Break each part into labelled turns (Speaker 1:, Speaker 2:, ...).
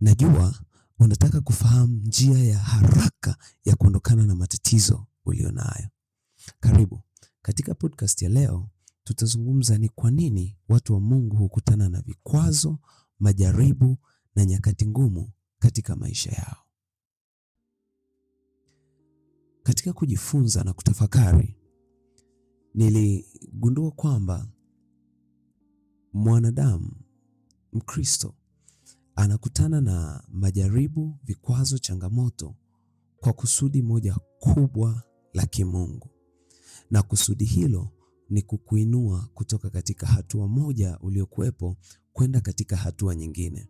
Speaker 1: Najua unataka kufahamu njia ya haraka ya kuondokana na matatizo ulionayo. Karibu. Katika podcast ya leo tutazungumza ni kwa nini watu wa Mungu hukutana na vikwazo, majaribu na nyakati ngumu katika maisha yao. Katika kujifunza na kutafakari, niligundua kwamba mwanadamu Mkristo anakutana na majaribu, vikwazo, changamoto kwa kusudi moja kubwa la kimungu. Na kusudi hilo ni kukuinua kutoka katika hatua moja uliokuwepo kwenda katika hatua nyingine.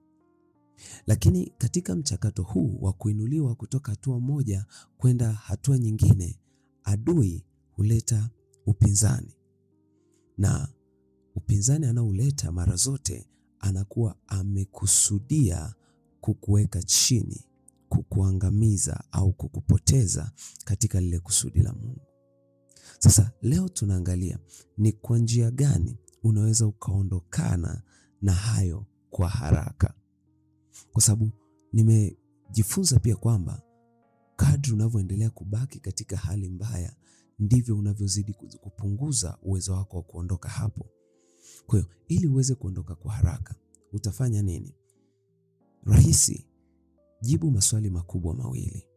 Speaker 1: Lakini katika mchakato huu wa kuinuliwa kutoka hatua moja kwenda hatua nyingine, adui huleta upinzani. Na upinzani anaouleta mara zote anakuwa amekusudia kukuweka chini, kukuangamiza au kukupoteza katika lile kusudi la Mungu. Sasa leo tunaangalia ni kwa njia gani unaweza ukaondokana na hayo kwa haraka. Kwa sababu nimejifunza pia kwamba kadri unavyoendelea kubaki katika hali mbaya ndivyo unavyozidi kupunguza uwezo wako wa kuondoka hapo. Kwa hiyo ili uweze kuondoka kwa haraka, utafanya nini? Rahisi, jibu maswali makubwa mawili.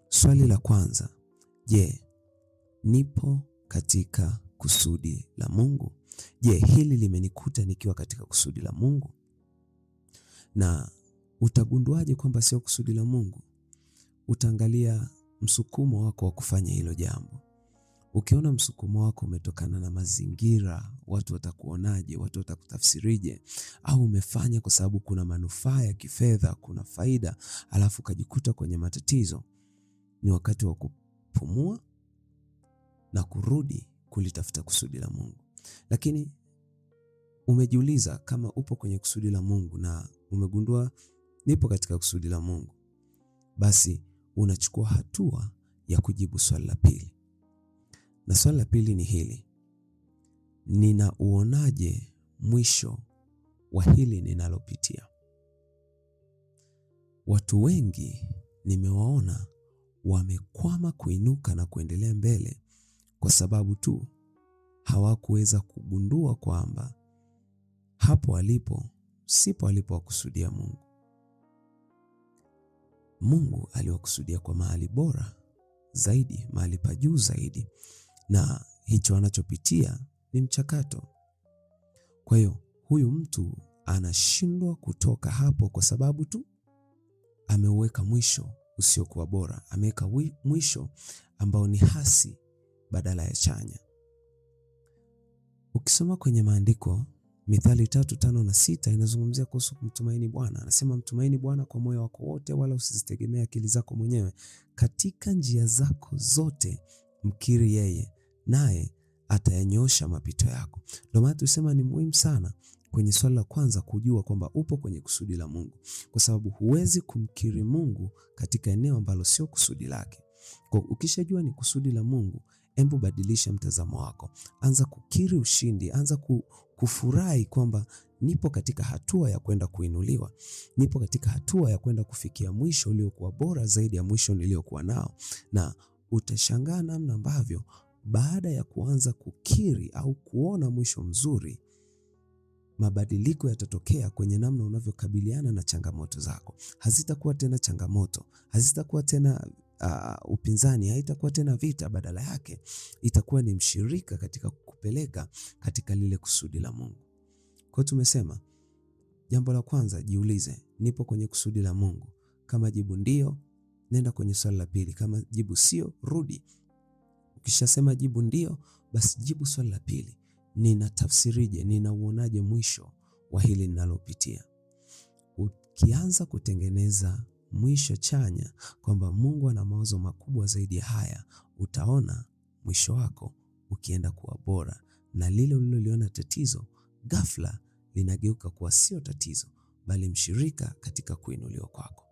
Speaker 1: Swali la kwanza, je, nipo katika kusudi la Mungu? Je, hili limenikuta nikiwa katika kusudi la Mungu? Na utagunduaje kwamba sio kusudi la Mungu? Utaangalia msukumo wako wa kufanya hilo jambo. Ukiona msukumo wako umetokana na mazingira, watu watakuonaje, watu watakutafsirije, au umefanya kwa sababu kuna manufaa ya kifedha, kuna faida, alafu ukajikuta kwenye matatizo, ni wakati wa kupumua na kurudi kulitafuta kusudi la Mungu. Lakini umejiuliza kama upo kwenye kusudi la Mungu na umegundua nipo katika kusudi la Mungu, basi unachukua hatua ya kujibu swali la pili. Na swali la pili ni hili: ninauonaje mwisho wa hili ninalopitia? Watu wengi nimewaona wamekwama kuinuka na kuendelea mbele kwa sababu tu hawakuweza kugundua kwamba hapo alipo sipo alipowakusudia Mungu. Mungu aliwakusudia kwa mahali bora zaidi, mahali pa juu zaidi, na hicho anachopitia ni mchakato. Kwa hiyo huyu mtu anashindwa kutoka hapo kwa sababu tu ameuweka mwisho usiokuwa bora, ameweka mwisho ambao ni hasi badala ya chanya. Ukisoma kwenye maandiko, Mithali 3:5 na 6 inazungumzia kuhusu kumtumaini Bwana. Anasema mtumaini Bwana kwa moyo wako wote, wala usizitegemee akili zako mwenyewe. Katika njia zako zote mkiri yeye, naye atayanyoosha mapito yako. Ndio maana tusema ni muhimu sana kwenye swali la kwanza kujua kwamba upo kwenye kusudi la Mungu, kwa sababu huwezi kumkiri Mungu katika eneo ambalo sio kusudi lake. Kwa ukishajua ni kusudi la Mungu, hebu badilisha mtazamo wako. Anza kukiri ushindi, anza kufurahi kwamba nipo katika hatua ya kwenda kuinuliwa. Nipo katika hatua ya kwenda kufikia mwisho uliokuwa bora zaidi ya mwisho niliokuwa nao. Na utashangaa namna ambavyo baada ya kuanza kukiri au kuona mwisho mzuri, mabadiliko yatatokea kwenye namna unavyokabiliana na changamoto zako. Hazitakuwa tena changamoto, hazitakuwa tena upinzani, haitakuwa tena vita. Badala yake itakuwa ni mshirika katika kukupeleka katika lile kusudi la Mungu. Kwa tumesema jambo la kwanza, jiulize, nipo kwenye kusudi la Mungu? Kama jibu ndio, nenda kwenye swali la pili. Kama jibu sio, rudi. Ukishasema jibu ndio, basi jibu swali la pili: ninatafsirije, ninauonaje mwisho wa hili ninalopitia? Ukianza kutengeneza mwisho chanya kwamba Mungu ana mawazo makubwa zaidi ya haya, utaona mwisho wako ukienda kuwa bora, na lile uliloliona tatizo ghafla linageuka kuwa sio tatizo bali mshirika katika kuinuliwa kwako.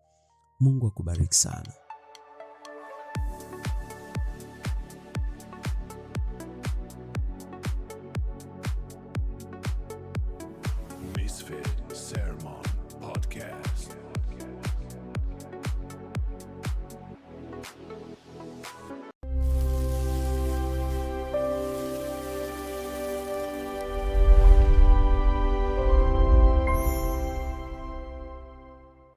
Speaker 1: Mungu akubariki sana.